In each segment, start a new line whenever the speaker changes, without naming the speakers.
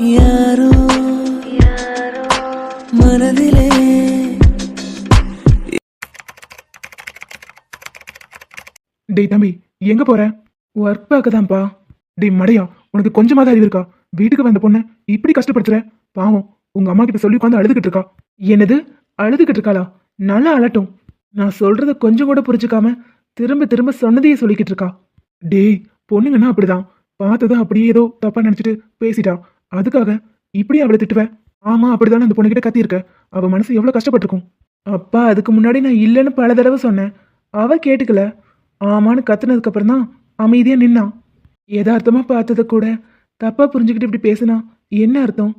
யாரோ மனதிலே.
டேய் தம்பி, எங்க போற? ஒர்க் பார்க்கதான்ப்பா. டேய் மடையா, உனக்கு கொஞ்சமாவது அறிவு இருக்கா? வீட்டுக்கு வந்த பொண்ணு இப்படி கஷ்டப்படுத்துற? பாவம், உங்க அம்மா கிட்ட சொல்லி உட்காந்து அழுதுகிட்டு இருக்கா. என்னது, அழுதுகிட்டு இருக்காளா? நல்லா அழட்டும். நான் சொல்றத கொஞ்சம் கூட புரிஞ்சுக்காம திரும்ப திரும்ப சொன்னதையே சொல்லிக்கிட்டு இருக்கா. டேய், பொண்ணுங்கன்னா அப்படிதான். பார்த்ததும் அப்படியே ஏதோ தப்பா நினைச்சிட்டு பேசிட்டா. அதுக்காக இப்படி அவளை திட்டுவேன்? ஆமா, அப்படிதானே அந்த பொண்ணுகிட்ட கத்தியிருக்க. அவ மனசு எவ்வளவு கஷ்டப்பட்டிருக்கும். அப்பா, அதுக்கு முன்னாடி நான் இல்லைன்னு பல தடவை சொன்னேன். அவ கேட்டுக்கல. ஆமான்னு கத்துனதுக்கு அப்புறம் தான் அமைதியா நின்னான். யதார்த்தமா பார்த்தத கூட தப்பா புரிஞ்சுக்கிட்டு இப்படி பேசினா என்ன அர்த்தம்?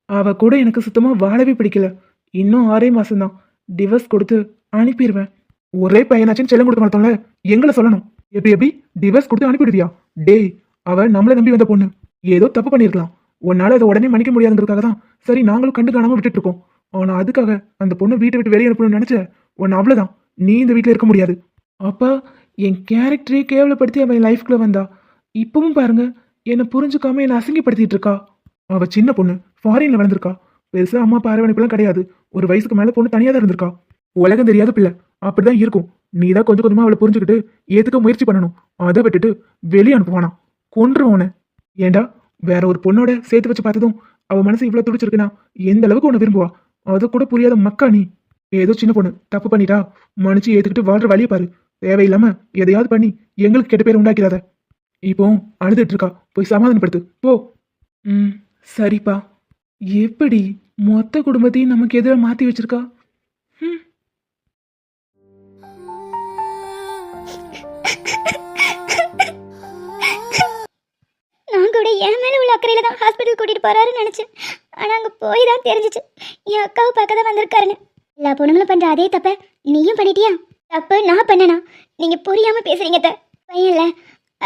அவ கூட எனக்கு சுத்தமா வாழவே பிடிக்கல. இன்னும் 6 மாசம்தான். டிவர்ஸ் கொடுத்து அனுப்பிடுவேன். ஒரே பையனாச்சுன்னு செல்லம் கொடுக்க மாட்டோம்ல, எங்களை சொல்லணும். எப்படி டிவர்ஸ் கொடுத்து அனுப்பிடுவியா? டேய், அவ நம்மளை நம்பி வந்த பொண்ணு. ஏதோ தப்பு பண்ணிருக்கலாம். உன்னால அதை உடனே மன்னிக்க முடியாதுங்கிறதுக்காக தான் சரி நாங்களும் கண்டு காணாம விட்டுட்டு இருக்கோம். ஆனா அதுக்காக அந்த பொண்ணை வீட்டை விட்டு வெளியே அனுப்பணும்னு நினைச்ச உன்னை அவ்வளவுதான். நீ இந்த வீட்டுல இருக்க முடியாது. அப்பா, என் கேரக்டரே கேவலப்படுத்தி அவன் லைஃப்குள்ள வந்தா. இப்பவும் பாருங்க, என்னை புரிஞ்சுக்காம என்னை அசிங்கப்படுத்திட்டு இருக்கா. அவ சின்ன பொண்ணு, ஃபாரின்ல வளர்ந்துருக்கா. பெருசா அம்மா அரவணைப்புலாம் கிடையாது. ஒரு வயசுக்கு மேல பொண்ணு தனியா தான் இருந்திருக்கா. உலகம் தெரியாத பிள்ளை, அப்படிதான் இருக்கும். நீ தான் கொஞ்சம் கொஞ்சமா அவளை புரிஞ்சுக்கிட்டு ஏத்துக்க முயற்சி பண்ணணும். அதை விட்டுட்டு வெளியே அனுப்புவானா? கொன்றுவான. ஏண்டா, வேற ஒரு பொண்ணோட சேர்த்து வச்சு பார்த்ததும் அவ மனசு இவ்வளவு துடிச்சிருக்குன்னா எந்த அளவுக்கு உன்னை விரும்புவா? அது கூட புரியாத மக்கா நீ. ஏதோ சின்ன பொண்ணு தப்பு பண்ணிட்டா, மன்னிச்சு ஏத்துக்கிட்டு வாழ்ற வழியை பாரு. தேவையில்லாம எதையாவது பண்ணி எங்களுக்கு கெட்ட பேர் உண்டாக்கிறாத. இப்போ அழுதுட்டு இருக்கா, போய் சமாதானப்படுத்து போ. சரிப்பா. எப்படி மொத்த குடும்பத்தையும் நமக்கு எதிராக மாத்தி வச்சிருக்கா?
நான் கூட என் மேலே உள்ள அக்கறையில் தான் ஹாஸ்பிட்டல் கூட்டிகிட்டு போகிறாருன்னு நினச்சேன். ஆனால் அங்கே போய் தான் தெரிஞ்சிச்சு என் அக்காவை பார்க்க தான் வந்திருக்காருன்னு. எல்லா பொண்ணுங்களும் பண்ணுற அதே தப்பை நீயும் பண்ணிட்டியா? தப்பு நான் பண்ணனா? நீங்கள் புரியாமல் பேசுகிறீங்க பையன்ல,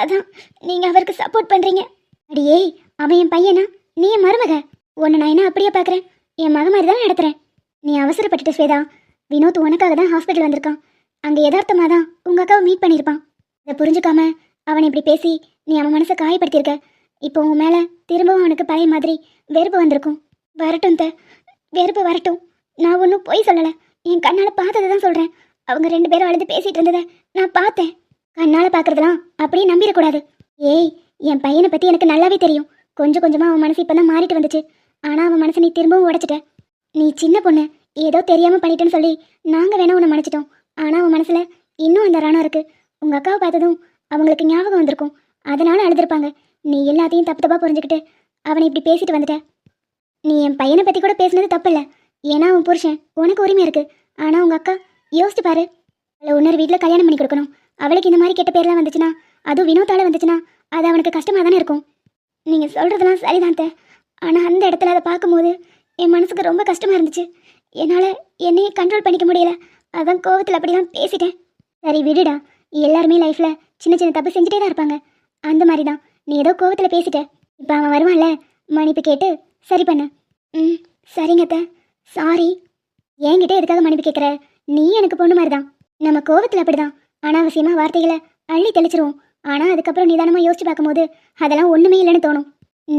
அதான் நீங்கள் அவருக்கு சப்போர்ட் பண்ணுறீங்க. அடியே, அவன் என் பையனா? நீ என் மருமக. உன்னை நான் என்ன அப்படியே பார்க்குறேன்? என் மக மாதிரி தான் நடத்துகிறேன். நீ அவசரப்பட்டுட்டு ஸ்வேதா. வினோத் உனக்காக தான் ஹாஸ்பிட்டல் வந்திருக்கான். அங்கே யதார்த்தமாக தான் உங்கள் அக்காவை மீட் பண்ணியிருப்பான். இதை புரிஞ்சுக்காம அவனை இப்படி பேசி நீ அவன் மனசை காயப்படுத்தியிருக்க. இப்போ உன் மேலே திரும்பவும் அவனுக்கு பழைய மாதிரி வெறுப்பு வந்திருக்கும். வரட்டும் வெறுப்பு வரட்டும். நான் ஒன்றும் பொய் சொல்லலை. என் கண்ணால் பார்த்ததை தான் சொல்கிறேன். அவங்க 2 பேரும் அழுது பேசிகிட்டு இருந்ததை நான் பார்த்தேன். கண்ணால் பார்க்குறதெல்லாம் அப்படியே நம்பிடக்கூடாது. ஏய், என் பையனை பற்றி எனக்கு நல்லாவே தெரியும். கொஞ்சம் கொஞ்சமாக அவன் மனசு இப்போ தான் மாறிட்டு வந்துச்சு. ஆனால் அவன் மனசை நீ திரும்பவும் உடைச்சிட்ட. நீ சின்ன பொண்ணு, ஏதோ தெரியாமல் பண்ணிட்டேன்னு சொல்லி நாங்கள் வேணா உன்னை மன்னிச்சிட்டோம். ஆனால் அவன் மனசில் இன்னும் அந்த ரணம் இருக்குது. உங்கள் அக்காவை பார்த்ததும் அவங்களுக்கு ஞாபகம் வந்திருக்கும். அதனால அழுதுருப்பாங்க. நீ எல்லாத்தையும் தப்பு தப்பாக புரிஞ்சுக்கிட்டு அவனை இப்படி பேசிட்டு வந்துட்ட. நீ என் பையனை பற்றி கூட பேசுனது தப்பு இல்லை. ஏன்னா அவன் புருஷன், உனக்கு உரிமை இருக்குது. ஆனால் உங்கள் அக்கா யோசிச்சு பாரு. அவளை இன்னொரு வீட்டில் கல்யாணம் பண்ணி கொடுக்கணும். அவளுக்கு இந்த மாதிரி கெட்ட பேர்லாம் வந்துச்சுன்னா, அதுவும் வினோத்தால வந்துச்சுன்னா, அது அவனுக்கு கஷ்டமாக தானே இருக்கும். நீங்கள் சொல்கிறதெல்லாம் சரிதான். ஆனால் அந்த இடத்துல அதை பார்க்கும்போது என் மனசுக்கு ரொம்ப கஷ்டமாக இருந்துச்சு. என்னால் என்னையே கண்ட்ரோல் பண்ணிக்க முடியல. அதான் கோவத்தில் அப்படி தான் பேசிட்டேன். சரி விடுடா, எல்லாருமே லைஃப்பில் சின்ன சின்ன தப்பு செஞ்சுட்டே தான் இருப்பாங்க. அந்த மாதிரி தான் நீ ஏதோ கோவத்தில் பேசிட்ட. இப்போ அவன் வருவான்ல, மன்னிப்பு கேட்டு சரி பண்ண. சரிங்க சாரி. என்கிட்ட எதுக்காக மன்னிப்பு கேட்குற? நீ எனக்கு பொண்ணு மாதிரி தான். நம்ம கோவத்தில் அப்படி தான் அனாவசியமாக வார்த்தைகளை அள்ளி தெளிச்சிருவோம். ஆனால் அதுக்கப்புறம் நிதானமாக யோசிச்சு பார்க்கும்போது அதெல்லாம் ஒன்றுமே இல்லைன்னு தோணும்.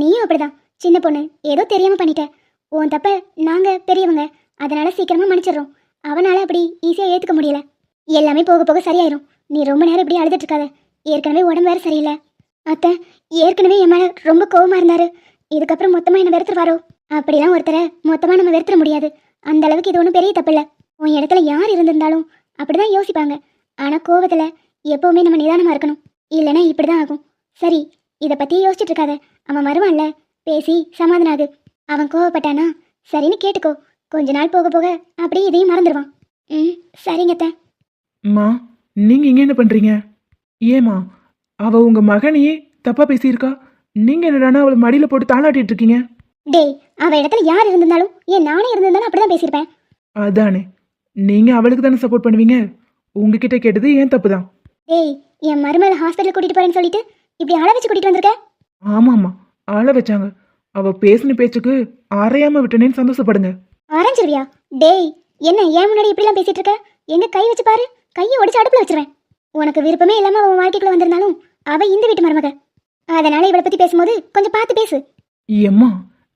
நீயும் அப்படிதான், சின்ன பொண்ணு, ஏதோ தெரியாமல் பண்ணிட்ட. உன் தப்ப நாங்கள் பெரியவங்க, அதனால சீக்கிரமாக மன்னிச்சிடுறோம். அவனால் அப்படி ஈஸியாக ஏற்றுக்க முடியல. எல்லாமே போக போக சரியாயிரும். நீ ரொம்ப நேரம் இப்படி அழுதுட்டு இருக்காத. ஏற்கனவே உடம்பு வேறு சரியில்லை. அத்தை ஏற்கனவே என் மேலே ரொம்ப கோவமாக இருந்தார். இதுக்கப்புறம் மொத்தமாக என்னை வெறுத்துருவாரோ? அப்படிலாம் ஒருத்தரை மொத்தமாக நம்ம வெறுத்துற முடியாது. அந்த அளவுக்கு இது ஒன்றும் பெரிய தப்பு இல்லை. உன் இடத்துல யார் இருந்திருந்தாலும் அப்படி தான் யோசிப்பாங்க. ஆனால் கோவத்தில் எப்போவுமே நம்ம நிதானமாக இருக்கணும். இல்லைன்னா இப்படி தான் ஆகும். சரி, இதை பற்றி யோசிச்சுட்டு இருக்காத. அவன் வருவான்ல, பேசி சமாதானம் ஆகு. அவன் கோவப்பட்டானா சரின்னு கேட்டுக்கோ. கொஞ்ச நாள் போக போக அப்படியே இதையும் மறந்துடுவான். சரிங்க
அம்மா, நீங்க இங்க என்ன பண்றீங்க? ஏமா, அவ உங்க மகனையே தப்பா பேசியிருக்கா. நீங்க என்னடானா அவளை மடியில போட்டு தாளாட்டிட்டு இருக்கீங்க?
டேய், அவ இடத்துல யார் இருந்திருந்தாலும், ஏன் நானே இருந்திருந்தாலும் அப்படிதான் பேசியிருப்பேன்.
அதானே, நீங்க அவளுக்கு தானே சப்போர்ட் பண்ணுவீங்க. உங்ககிட்ட கேட்டது ஏன் தப்பு தான்.
டேய், என் மருமகளை ஹாஸ்பிட்டல் கூட்டிட்டு போறேன்னு சொல்லிட்டு இப்படி அழ வச்சு கூட்டிட்டு வந்திருக்க.
ஆமாம்மா, அழ வச்சாங்க. அவ பேசின பேச்சுக்கு அறையாம விட்டனேன்னு சந்தோஷப்படுங்க.
அரைஞ்சிருவியா? டேய், என்ன ஏன் முன்னாடி இப்படிலாம் பேசிட்டு இருக்க? எங்க கை வச்சு பாரு, கையை உடைச்சு அடுப்புல வச்சிருவேன். உனக்கு விருப்பமே இல்லாம அவன் வாழ்க்கைக்குள்ள வந்திருந்தாலும் அவ இந்த வீட்டு மருமக. அதனால இவளை பத்தி பேசும்போது கொஞ்சம் பார்த்து பேசு.
ஏம்மா,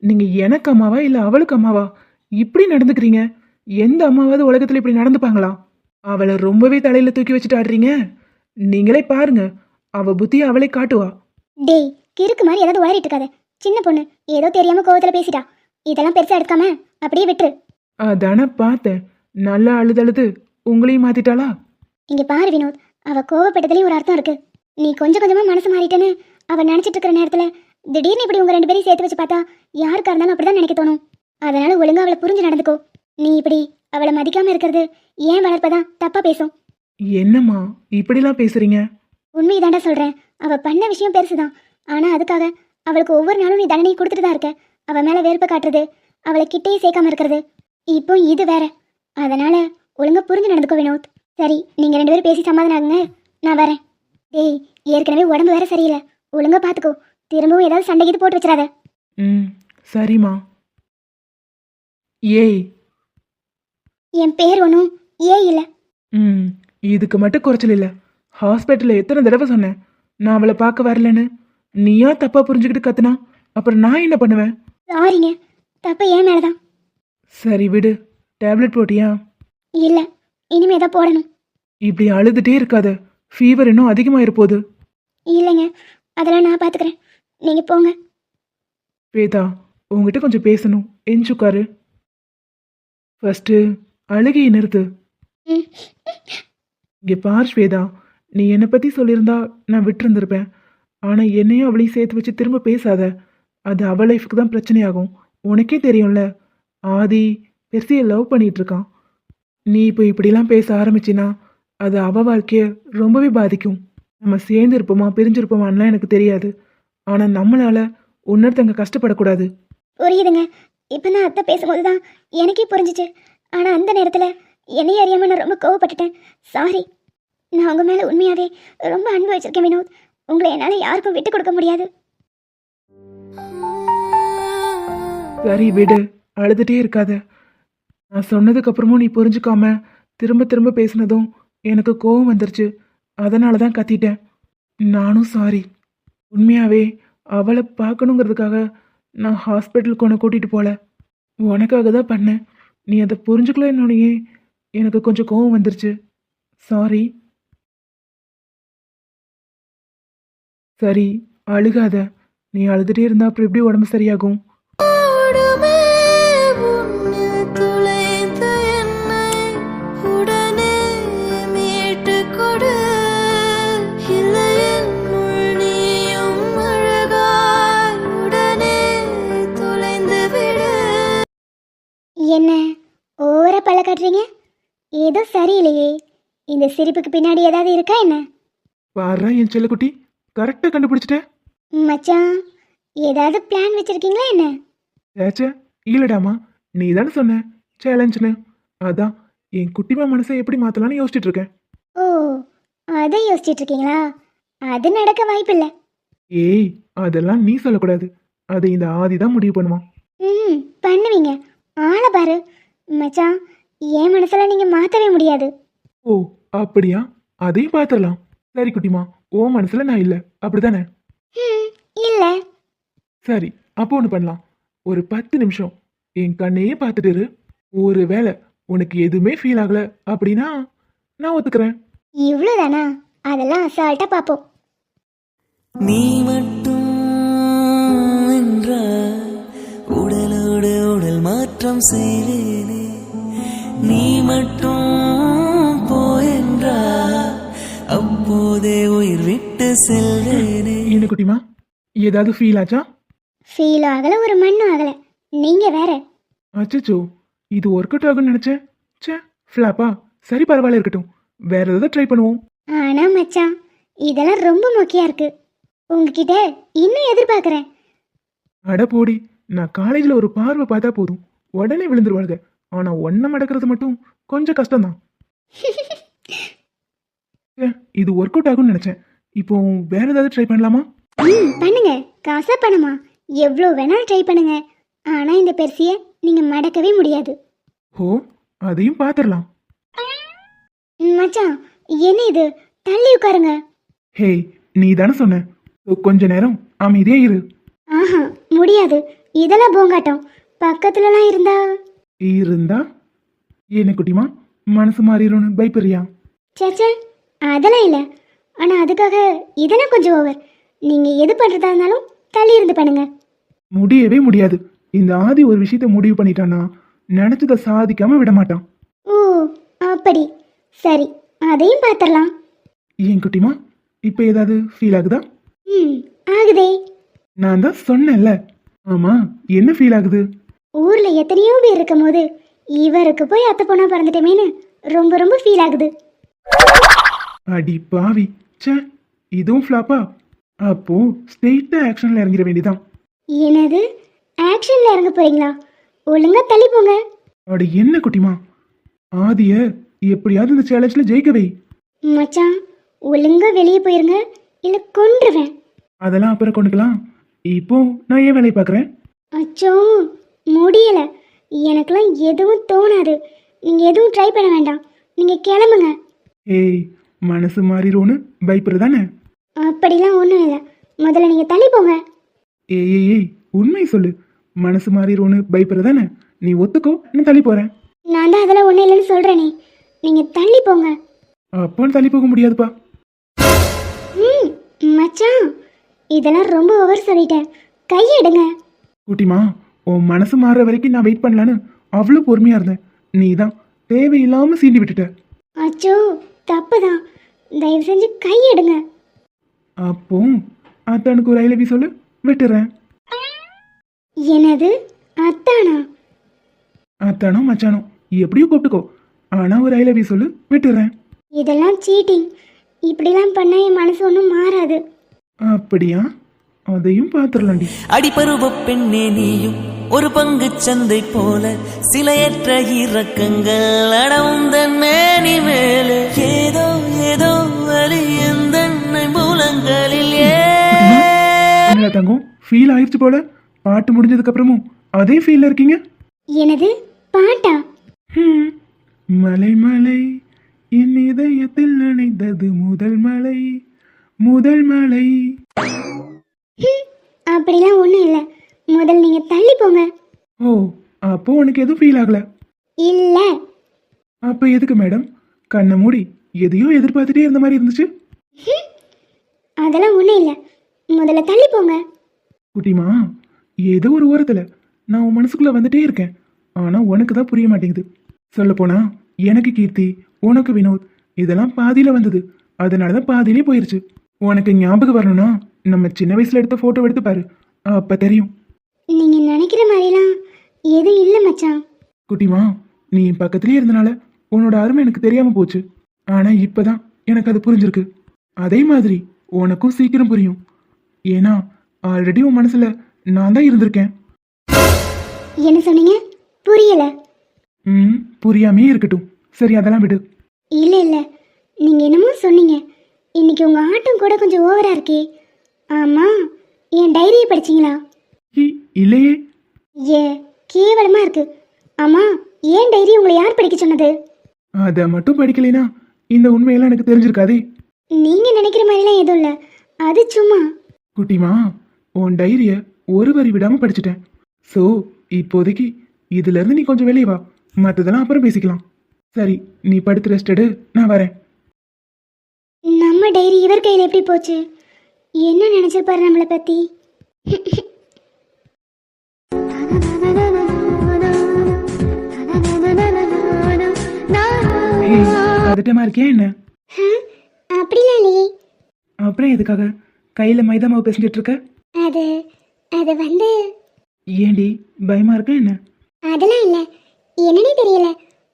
நீங்க எனக்கு அம்மாவா இல்ல அவளுக்கு அம்மாவா இப்படி நடந்துக்கிறீங்க? எந்த அம்மாவாவது உலகத்துல இப்படி நடந்துப்பாங்களா? அவளை ரொம்பவே தலையில தூக்கி வச்சுட்டு ஆடுறீங்க. நீங்களே பாருங்க, அவ புத்திய அவளே காட்டுவா.
டேய் கிறுக்கு மாதிரி ஏதாவது உளறிட்டு இருக்காத. சின்ன பொண்ணு ஏதோ தெரியாம கோவத்துல பேசிட்டா. இதெல்லாம் பெருசா எடுக்காம அப்படியே விட்டுரு.
அதானே பார்த்தேன். நல்லா அழுதழுது உங்களையும் மாத்திட்டாளா?
இங்க பாரு வினோத், அவ கோவப்பட்டதுலயும் ஒரு அர்த்தம் இருக்கு. நீ கொஞ்சம் கொஞ்சமா மனசு மாறிட்டேன்னு அவ நினைச்சிட்டு இருக்கிற நேரத்துல திடீர்னு இப்படி உங்க 2 பேரையும் சேர்த்து வச்சு பார்த்தா யாருக்கா இருந்தாலும் அப்படிதான் நினைக்க தோணும். அதனால ஒழுங்கா அவளை புரிஞ்சு நடந்துக்கோ. நீ இப்படி அவளை மதிக்காம இருக்கிறது ஏன் வளர்ப்பதான் தப்பா பேசும்.
என்னம்மா இப்படிலாம் பேசுறீங்க?
உண்மைதாண்டா சொல்றேன். அவ பண்ண விஷயம் பெருசுதான். ஆனா அதுக்காக அவளுக்கு ஒவ்வொரு நாளும் நீ தண்டனை கொடுத்துட்டு தான் இருக்க. அவ மேல வெறுப்பை காட்டுறது, அவளை கிட்டேயே சேர்க்காம இருக்கிறது, இப்போ இது வேற. அதனால ஒழுங்கா புரிஞ்சு நடந்துக்கோ வினோத். சரி, நீங்க 2 பேரும் பேசி சமாதானம் ஆகுங்க, நான் வரேன். டேய் ஏற்கனவே உடம்பு வேற சரியில்லை, ஒழுங்கா பாத்துக்கோ. திரும்பவும் ஏதாவது சண்டை இது போட்டு வச்சிடாத.
ம், சரிம்மா. ஏய்.
என் பேர் ஒன்றும் இல்ல.
ம், இதுக்கு மட்டும் குறைச்சல் இல்ல. ஹாஸ்பிட்டல்ல எத்தனை தடவை சொன்னேன் நான் அவளை பார்க்க வரலன்னு. நீயா தப்பா புரிஞ்சுக்கிட்டு கத்துனா அப்புறம் நான் என்ன பண்ணுவேன்?
சாரிங்க, தப்பு ஏன் மேலதான்.
சரி விடு. டேப்லெட் போட்டியா?
இல்ல, இனிமே தான் போடணும்.
இப்படி அழுதுட்டே இருக்காத, ஃபீவர் இன்னும் அதிகமாயிரு போகுது.
இல்லைங்க, அதெல்லாம் நான் பாத்துக்கிறேன், நீங்க போங்க.
ஸ்வேதா, உங்ககிட்ட கொஞ்சம் பேசணும். எஞ்சுக்காரு. ஃபர்ஸ்ட் அழுகையை நிறுத்து.
ம்.
இங்கே பார் ஸ்வேதா, நீ என்னை பற்றி சொல்லியிருந்தா நான் விட்டுருந்துருப்பேன். ஆனால் என்னையும் அவளையும் சேர்த்து வச்சு திரும்ப பேசாத. அது அவள் லைஃபுக்கு தான் பிரச்சனையாகும். உனக்கே தெரியும்ல, ஆதி பெருசியை லவ் பண்ணிட்டு இருக்கான். நீ இப்போ இப்படிலாம் பேச ஆரம்பிச்சினா அது அவள் வாழ்க்கையை ரொம்பவே பாதிக்கும். நம்ம சேர்ந்து இருப்போமா பிரிஞ்சிருப்போமான்லாம் எனக்கு தெரியாது. ஆனால் நம்மளால் இன்னொருத்தங்க கஷ்டப்படக்கூடாது.
புரியுதுங்க. இப்போ நான் அத்தை பேசும்போது தான் எனக்கே புரிஞ்சிச்சு. ஆனால் அந்த நேரத்தில் என்னையே அறியாமல் நான் ரொம்ப கோவப்பட்டுட்டேன். சாரி. நான் உங்கள் மேலே உண்மையாகவே ரொம்ப அன்பு வச்சிருக்கேன் வினோத். உங்களை என்னால் யாருக்கும் விட்டு கொடுக்க முடியாது.
சரி விடு, அழுதுகிட்டே இருக்காத. நான் சொன்னதுக்கு அப்புறமும் நீ புரிஞ்சுக்காம திரும்ப திரும்ப பேசினதும் எனக்கு கோவம் வந்துருச்சு. அதனால தான் கத்திட்டேன். நானும் சாரி. உண்மையாகவே அவளை பார்க்கணுங்கிறதுக்காக நான் ஹாஸ்பிட்டலுக்கு உன்னை கூட்டிகிட்டு போகல, உனக்காக தான் பண்ணேன். நீ அதை புரிஞ்சுக்கலன்னொடனே எனக்கு கொஞ்சம் கோவம் வந்துருச்சு. சாரி. சரி, அழுகாத. நீ அழுதுகிட்டே இருந்தா அப்புறம் எப்படி உடம்பு சரியாகும்?
என்ன ஓவரா பல்ல காட்டுறீங்க? ஏதோ சரியில்லையே. இந்த சிரிப்புக்கு பின்னாடி ஏதாவது இருக்கா என்ன?
பாரு என் செல்லக்குட்டி, கரெக்டாக கண்டுபிடிச்சிட்டேன்.
மச்சான், ஏதாவது பிளான் வச்சிருக்கீங்களா என்ன?
ஏச்சே, இல்லடாமா, நீ தானே சொன்ன சேலஞ்சுன்னு. அதான் என் குட்டிமா மனசை எப்படி மாற்றலான்னு யோசிச்சுட்டு இருக்கேன்.
ஓ, அதை யோசிச்சுட்டு இருக்கீங்களா? அது நடக்க வாய்ப்பில்லை.
ஏய், அதெல்லாம் நீ சொல்லக்கூடாது. அதை இந்த ஆதி தான் முடிவு பண்ணுவான்.
ம், பண்ணுவீங்க. ஆளை பாரு மச்சான். என் மனசுல நீங்க மாத்தவே முடியாது.
ஓ அப்படியா? அதையும் பார்த்துடலாம். சரி குட்டிமா, ஓ மனசுல நான் இல்லை அப்படிதானே?
ம், இல்ல.
சரி, அப்போ ஒன்று பண்ணலாம். ஒரு 10 நிமிஷம் என் கண்ணையே பார்த்துட்டு இரு. ஒரு வேளை உனக்கு எதுவுமே ஃபீல் ஆகல அப்படின்னா நான் ஒத்துக்கிறேன்.
இவ்வளவுதானா? அதெல்லாம் அசால்ட்டா பாப்போம்.
நீ மட்டும் என்றால் உடலோடு உடல் மாற்றம் செய்வேனே. நீ மட்டும் போயென்றால் அப்போதே உயிர் விட்டு செல்வேனே.
என்ன குட்டிமா, ஏதாவது ஃபீல் ஆச்சா?
ஃபீல் ஆகல, ஒரு மண்ணும் ஆகல. நீங்க வேற.
அச்சோ, இது ஒர்க் அவுட் ஆகும்னு நினைச்சேன். சே, ஃப்ளாப்பா? சரி பரவாயில்ல, இருக்கட்டும். வேற ஏதாவது ட்ரை பண்ணுவோம்.
ஆனா மச்சான், இதெல்லாம் ரொம்ப மொக்கையா இருக்கு. உங்ககிட்ட இன்னும் எதிர்பார்க்கறேன்.
அட போடி, நான் காலேஜில் ஒரு பார்வை பார்த்தா போதும் உடனே விழுந்துருவாளுங்க. ஆனா ஒன்றை மடக்கிறது மட்டும் கொஞ்சம் கஷ்டம்தான். இது ஒர்க் அவுட் ஆகும்னு நினைச்சேன். இப்போ வேற ஏதாவது ட்ரை பண்ணலாமா?
பண்ணுங்க. காசா பணமா எவ்வளோ வேணாலும் ட்ரை பண்ணுங்க. ஆனா இந்த பெருசிய நீங்க மடக்கவே முடியாது.
ஓ, அதையும் பார்த்துடலாம்.
மச்சான், என்ன இது? தள்ளி உட்காருங்க.
ஹேய், நீ தானே சொன்ன கொஞ்ச நேரம் அமைதியா இரு.
ஆஹா முடியாது, இதெல்லாம் போங்காட்டம். பக்கத்துலலாம் இருந்தா
இருந்தா என்ன குட்டிமா, மனசு மாறிடும்னு பயப்படுறியா?
சேச்சே அதெல்லாம் இல்லை. ஆனால் அதுக்காக இதெல்லாம் கொஞ்சம் ஓவர். நீங்கள் எது பண்ணுறதா இருந்தாலும் தள்ளி இருந்து பண்ணுங்க.
முடியவே முடியாது. இந்த ஆதி ஒரு விஷயத்த முடிவு பண்ணிட்டான்னா நினைச்சதை சாதிக்காம விட மாட்டான்.
ஓ அப்படி, சரி அதையும் பார்த்துடலாம்.
ஏன் குட்டிமா, இப்போ ஏதாவது ஃபீல் ஆகுதா?
ம் ஆகுதே.
நான் தான் சொன்னேன்ல. ஆமா, என்ன ஃபீல் ஆகுது?
ஊரில் எத்தனையோ பேர் இருக்கும் போது இவருக்கு போய் அத்தை பொண்ணா பிறந்துட்டேமேன்னு ரொம்ப ரொம்ப ஃபீல் ஆகுது.
அடி பாவி, ச்சே, இதுவும் ஃப்ளாப்பா? அப்போ ஸ்ட்ரெயிட்டா ஆக்ஷன்ல இறங்கிட வேண்டியதான்.
என்னது, ஆக்ஷனில் இறங்க போறீங்களா? ஒழுங்கா தள்ளி போங்க.
அட என்ன குட்டிமா, ஆதிய எப்படியாவது இந்த சேலஞ்சில் ஜெயிக்க வை.
மச்சான் ஒழுங்கா வெளியே போயிருங்க, இல்லை கொன்றுவேன்.
அதெல்லாம் அப்புறம் கொண்டுக்கலாம். இப்போ நான் ஏன் வேலையை பார்க்குறேன்?
அச்சோ முடியலை, எனக்கெல்லாம் எதுவும் தோணாது. நீங்கள் எதுவும் ட்ரை பண்ண வேண்டாம், நீங்கள் கிளம்புங்க.
ஏய், மனசு மாறிடும்னு பயப்படுறதானே?
அப்படிலாம் ஒன்றும் இல்லை, முதல்ல நீங்கள் தள்ளி போங்க.
ஏய் ஏய் ஏய், உண்மை சொல்லு. மனசு மாறிடும்னு பயப்படுறதானே? நீ ஒத்துக்கோ, நான் தள்ளி போகிறேன்.
நான் தான் அதெல்லாம் ஒன்றும் இல்லைன்னு சொல்கிறேனே, நீங்கள் தள்ளி போங்க.
அப்போ தள்ளி போக முடியாதுப்பா.
ம் மச்சான் இதெல்லாம் ரொம்ப ஓவர் சொல்லிட்டேன், கையெடுங்க.
குட்டிமா, உன் மனசு மாறுற வரைக்கும் நான் வெயிட் பண்ணலான்னு அவ்வளோ பொறுமையாக இருந்தேன். நீ தான் தேவையில்லாமல் சீண்டி விட்டுட்ட.
அச்சோ தப்பு தான், தயவு செஞ்சு கையெடுங்க.
அப்போ அத்தானுக்கு ஒரு ஐலவி சொல்லு, விட்டுறேன்.
என்னது அத்தானா?
அத்தானோ மச்சானோ எப்படியோ கூப்பிட்டுக்கோ, ஆனால் ஒரு ஐலவி சொல்லு, விட்டுறேன்.
இதெல்லாம் சீட்டிங், இப்படிலாம் பண்ணால் என் மனசு ஒன்றும் மாறாது.
அப்படியா? அதையும் பார்த்துடலாண்டி.
அடிபருவ பெண்ணே நீயும் ஒரு பங்கு சந்தை போல சிலையற்ற இறக்கங்கள் அடவுந்த மேனி மேல ஏதோ ஏதோ வலி எந்த மூலங்களில்
என்னடா தங்கம், ஃபீல் ஆயிடுச்சு போல. பாட்டு முடிஞ்சதுக்கு அப்புறமும் அதே ஃபீல்ல இருக்கீங்க.
எனது பாட்டா?
மலை மலை என் இதயத்தில் நனைந்தது முதல் மலை, முதல் மலை.
அப்படிலாம் ஒன்றும் இல்லை, முதல்ல நீங்கள் தள்ளி போங்க.
ஓ, அப்போ உனக்கு எதுவும் ஃபீல் ஆகல?
இல்லை.
அப்போ எதுக்கு மேடம் கண்ணை மூடி எதையோ எதிர்பார்த்துட்டே இருந்த மாதிரி இருந்துச்சு?
அதெல்லாம் ஒன்றும் இல்லை, முதல்ல தள்ளி போங்க.
குட்டிமா, ஏதோ ஒரு ஓரத்தில் நான் உன் மனசுக்குள்ளே வந்துட்டே இருக்கேன். ஆனால் உனக்கு தான் புரிய மாட்டேங்குது. சொல்லப்போனா எனக்கு கீர்த்தி, உனக்கு வினோத், இதெல்லாம் பாதியில் வந்தது. அதனால தான் பாதியிலே போயிருச்சு. உனக்கு ஞாபகம் வரணும்னா நம்ம சின்ன வயசில் எடுத்த ஃபோட்டோ எடுத்து பாரு, அப்போ தெரியும்.
நீங்கள் நினைக்கிற மாதிரிலாம் எதுவும் இல்லை மச்சான்.
குட்டிமா, நீ என் பக்கத்துலேயே இருந்தனால உன்னோட அருமை எனக்கு தெரியாமல் போச்சு. ஆனால் இப்போ தான் எனக்கு அது புரிஞ்சிருக்கு. அதே மாதிரி உனக்கும் சீக்கிரம் புரியும். ஏன்னா ஆல்ரெடி உன் மனசில் நான் தான் இருந்திருக்கேன்.
என்ன சொன்னீங்க? புரியல.
புரியாமே இருக்கட்டும், சரி அதெல்லாம் விடு.
இல்லை இல்லை, நீங்கள் என்னமோ சொன்னீங்க. இன்னைக்கு உங்கள் ஆட்டம் கூட கொஞ்சம் ஓவராக இருக்கே. ஆமாம், என் டைரியை படிச்சிங்களா?
இல்லையே.
ஏ கேவலமாக இருக்கு. ஆமாம், ஏன் டைரி உங்களை யார் படிக்க சொன்னது?
அதை மட்டும் படிக்கலைனா இந்த உண்மையெல்லாம் எனக்கு தெரிஞ்சிருக்காதே.
நீங்கள் நினைக்கிற மாதிரிலாம் எதுவும் இல்லை, அது சும்மா.
குட்டிமா, உன் டைரியை ஒரு வரி விடாமல் படிச்சுட்டேன். ஸோ இப்போதைக்கு இதுலேருந்து நீ கொஞ்சம் வெளியே வா, மற்றதெல்லாம் அப்புறம் பேசிக்கலாம். சரி, நீ படுத்து ரெஸ்ட் எடு, நான் வரேன்.
நம்ம டைரி இவர் கையில் எப்படி போச்சு? என்ன நினச்சிருப்பாரு நம்மளை பற்றி?
பதட்டமா இருக்கியா என்ன?
அப்படிலாம் இல்லையே.
அப்புறம் எதுக்காக கையில் மைதா மாவு பேசிட்டு இருக்க?
அது அது வந்து
ஏண்டி பயமா இருக்கா என்ன?
அதெல்லாம் இல்லை, என்னன்னே தெரியல.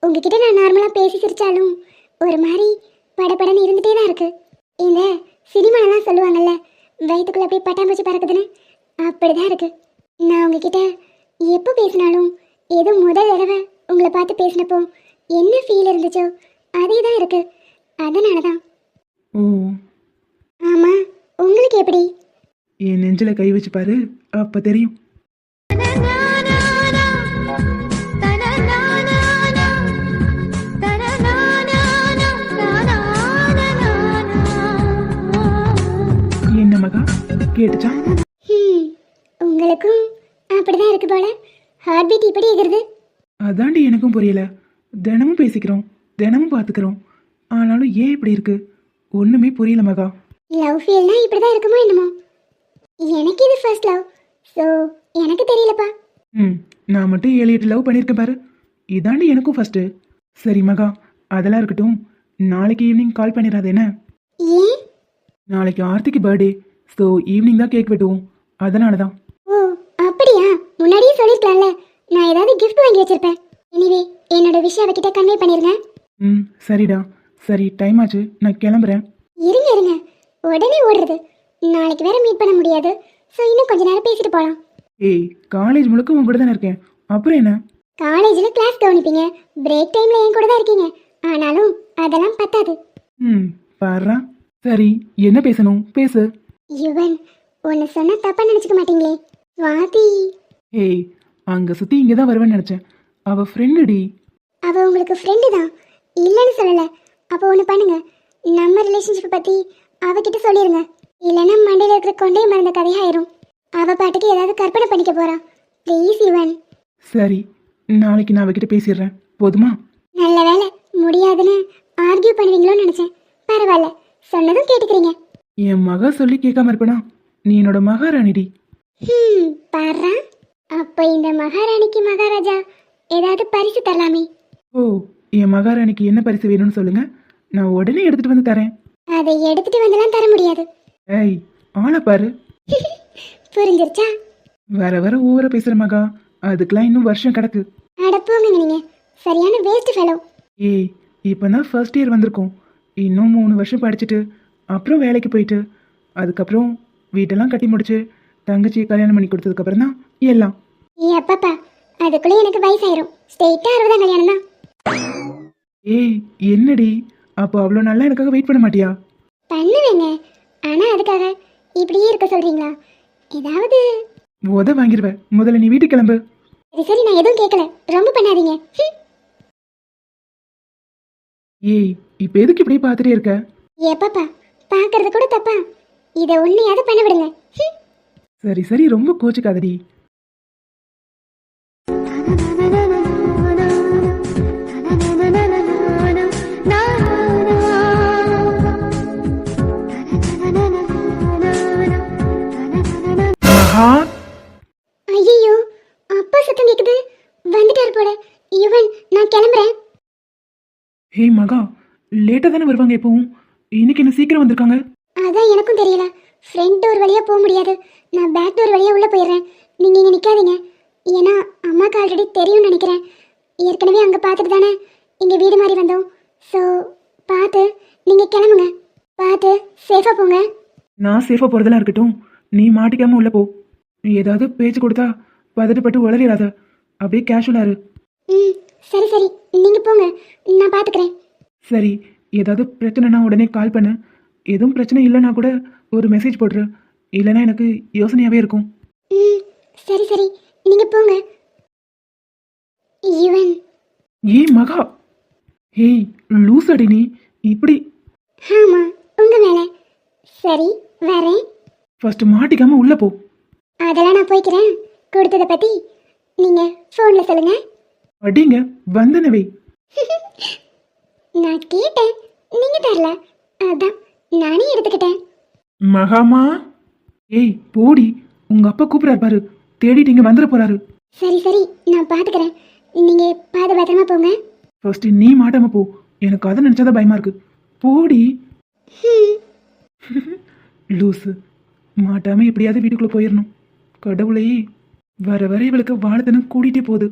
உங்ககிட்ட நான் நார்மலாக பேசி சிரிச்சாலும் ஒரு மாதிரி படப்படன்னு இருந்துகிட்டே தான் இருக்கு. இந்த சினிமாலாம் சொல்லுவாங்கல்ல, வயிற்றுக்குள்ளே அப்படியே பட்டாம்பூச்சி பறக்குதுன்னு, அப்படிதான் இருக்கு. நான் உங்ககிட்ட எப்போ பேசினாலும் ஏதோ முதல் தடவை உங்களை பார்த்து பேசினப்போ என்ன ஃபீல் இருந்துச்சோ அதே தான் இருக்கு. அதனால தான்.
ஓ,
ஆமாம், உங்களுக்கு எப்படி?
என் நெஞ்சில் கை வச்சு பாரு, அப்போ தெரியும். என்ன மகா, கேட்டுச்சா?
உங்களுக்கும் அப்படிதான் இருக்கு போல. ஹார்ட் பீட் இப்படி எகிறது.
அதாண்டி எனக்கும் புரியல. தினமும் பேசிக்கிறோம், தினமும் பார்த்துக்கிறோம், ஆனாலும் ஏன் இப்படி இருக்கு ஒண்ணுமே புரியல மகா.
லவ் ஃபீல்னா இப்படிதான் இருக்குமோ என்னமோ. எனக்கு இது ஃபர்ஸ்ட் லவ், ஸோ எனக்கு தெரியலப்பா.
நான் மட்டும் 7-8 லவ் பண்ணியிருக்கேன் பாரு. இதாண்டி எனக்கும் ஃபர்ஸ்ட். சரி மகா, அதெல்லாம் இருக்கட்டும். நாளைக்கு ஈவினிங் கால் பண்ணிடாத என்ன?
ஏன்?
நாளைக்கு ஆர்த்திக்கு பர்த்டே, ஸோ ஈவினிங் தான் கேக் வெட்டுவோம். அதனால தான்.
ஓ அப்படியா? முன்னாடியே சொல்லிருக்கலாம்ல, நான் ஏதாவது gift வாங்கி வச்சிருப்பேன். எனிவே என்னோட விஷயம் அவகிட்ட கன்வே பண்ணிருங்க.
சரிடா. சரி, டைம் ஆச்சு, நான் கிளம்புறேன்.
இருங்க இருங்க, உடனே ஓடுறது. நாளைக்கு வேற மீட் பண்ண முடியாது, ஸோ இன்னும் கொஞ்ச நேரம் பேசிட்டு போகலாம்.
ஏய், காலேஜ் முழுக்க உன் கூட தானே இருக்கேன், அப்புறம் என்ன?
காலேஜில் கிளாஸ் கவனிப்பீங்க, பிரேக் டைம்ல என் கூட தான் இருக்கீங்க. ஆனாலும் அதெல்லாம் பத்தாது.
பாருடா. சரி, என்ன பேசணும் பேசு.
யுவன், ஒன்று சொன்னா தப்பா நினைச்சுக்க மாட்டீங்களே? சுவாதி.
ஏய், அங்க சுத்தி இங்க தான் வருவேன்னு நினைச்சேன். அவ ஃப்ரெண்டுடி.
அவ உங்களுக்கு ஃப்ரெண்டு தான், இல்லைன்னு சொல்லல. அப்போ ஒன்று பண்ணுங்க, நம்ம ரிலேஷன்ஷிப் பத்தி அவகிட்ட சொல்லிருங்க. இல்லைன்னா மண்டையில் இருக்கிற கொண்டே மறந்த கதையாயிரும். அவ பாட்டுக்கு ஏதாவது கற்பனை பண்ணிக்க போறா. ப்ளீஸ் யுவன்.
சரி, நாளைக்கு நான் அவகிட்ட பேசிடுறேன், போதுமா?
நல்ல வேலை, முடியாதுன்னு ஆர்கியூ பண்ணுவீங்களோன்னு நினைச்சேன். பரவாயில்ல, சொன்னதும் கேட்டுக்கிறீங்க.
என் மகா சொல்லி கேட்காம இருப்பனா? நீ என்னோட மகாராணிடி.
பாரு, அப்ப இந்த மகாராணிக்கு மகாராஜா ஏதாவது பரிசு தரலாமே?
ஓ, என் மகாராணிக்கு என்ன பரிசு வேணும்னு சொல்லுங்க, நான் உடனே எடுத்துட்டு வந்து தரேன்.
அதை எடுத்துட்டு வந்தெல்லாம் தர முடியாது.
ஏய், ஆளை பாரு.
புரிஞ்சிருச்சா?
வர வர ஓவரா பேசுற மகா, அதுக்கெல்லாம் இன்னும் வருஷம் கிடக்கு.
அடப்போங்க நீங்க, சரியான வேஸ்ட் ஃபெலோ.
ஏய், இப்போதான் ஃபர்ஸ்ட் இயர் வந்திருக்கோம். இன்னும் 3 வருஷம் படிச்சுட்டு அப்புறம் வேலைக்கு போயிட்டு அதுக்கப்புறம் வீட்டெல்லாம் கட்டி முடிச்சு தங்கச்சியை கல்யாணம் பண்ணி கொடுத்ததுக்கப்புறம் தான் எல்லாம்.
அப்பப்பா, அதுக்குள்ளே எனக்கு வயசாயிரும். ஸ்ட்ரெயிட்டா 60 கல்யாணம் தான்.
ஏய், என்னடி, அப்போ அவ்வளோ நல்லா எனக்காக வெயிட் பண்ண மாட்டியா?
பண்ணுவேங்க, ஆனா அதுக்காக இப்படியே இருக்க சொல்றீங்களா? ஏதாவது
வாங்கிடுவேன். முதல்ல நீ வீட்டுக்கு கிளம்பு.
சரி சரி, நான் எதுவும் கேட்கல, ரொம்ப பண்ணாதீங்க.
ஏய், இப்போ எதுக்கு இப்படியே பார்த்துட்டே இருக்க?
எப்பப்பா, பார்க்கறது கூட தப்பா? இதை ஒன்னையாவது பண்ண விடுங்க.
சரி சரி, ரொம்ப கோச்சுக்காதடி. மகா,
ஐயோ, அப்பா சத்தம் கேக்குது. வந்துட்டாரு போல. யுவன், நான் கிளம்புறேன்.
ஹே மகா, லேட்டாக தானே வருவாங்க எப்பவும், இன்னைக்கு என்ன சீக்கிரம் வந்திருக்காங்க?
அதான் எனக்கும் தெரியல. ஃப்ரண்ட் டோர் வழியா போக முடியாது, நான் பேக் டோர் வழியா உள்ள போயிடுறேன். நீங்க இங்க நிக்காதீங்க, ஏன்னா அம்மாக்கு ஆல்ரெடி தெரியும்னு நினைக்கிறேன். ஏற்கனவே அங்க பார்த்துட்டு தானே இங்க வீடு மாதிரி வந்தோம். ஸோ பார்த்து நீங்க கிளம்புங்க. பார்த்து சேஃபா போங்க.
நான் சேஃபாக போகிறதெல்லாம் இருக்கட்டும், நீ மாட்டிக்காம உள்ள போ. நீ ஏதாவது பேச்சு கொடுத்தா பதட்டப்பட்டு உளறிடாத, அப்படியே கேஷுவலா இரு.
சரி சரி, நீங்க போங்க, நான் பாத்துக்கிறேன்.
சரி, ஏதாவது பிரச்சனைனா உடனே கால் பண்ணு. எதுவும் பிரச்சனை இல்லைன்னா கூட ஒரு மெசேஜ் போட்டுரு, இல்லைன்னா எனக்கு யோசனையாகவே இருக்கும்.
சரி சரி, நீங்க போங்க. யுவன்.
ஏய் மகா, ஏய் லூஸ் அடி நீ இப்படி.
ஆமா, உங்க மேல. சரி, வரேன்.
ஃபர்ஸ்ட் மாட்டிக்காம உள்ள போ.
அதெல்லாம் நான் போய்க்கிறேன். கொடுத்ததை பத்தி நீங்க ஃபோன்ல சொல்லுங்க.
அடிங்க வந்தனவே.
நான் கேட்டேன், நீங்க தரல, அதான் நானே எடுத்துக்கிட்டேன்.
மகாமா, ஏய் போடி, உங்க அப்பா கூப்பிடாரு பாரு, தேடிட்டு இங்க வந்துட போறாரு.
சரி சரி, நான் பாத்துக்கிறேன். நீங்க பாத்து பத்திரமா போங்க.
ஃபர்ஸ்ட் நீ மாட்டாம போ, எனக்கு அதை நினைச்சாதான் பயமா இருக்கு. போடி. லூசு, மாட்டாம எப்படியாவது வீட்டுக்குள்ள போயிடணும். கடவுளே, வர வர இவளுக்கு வாழத்தனம் கூட்டிகிட்டே போகுது.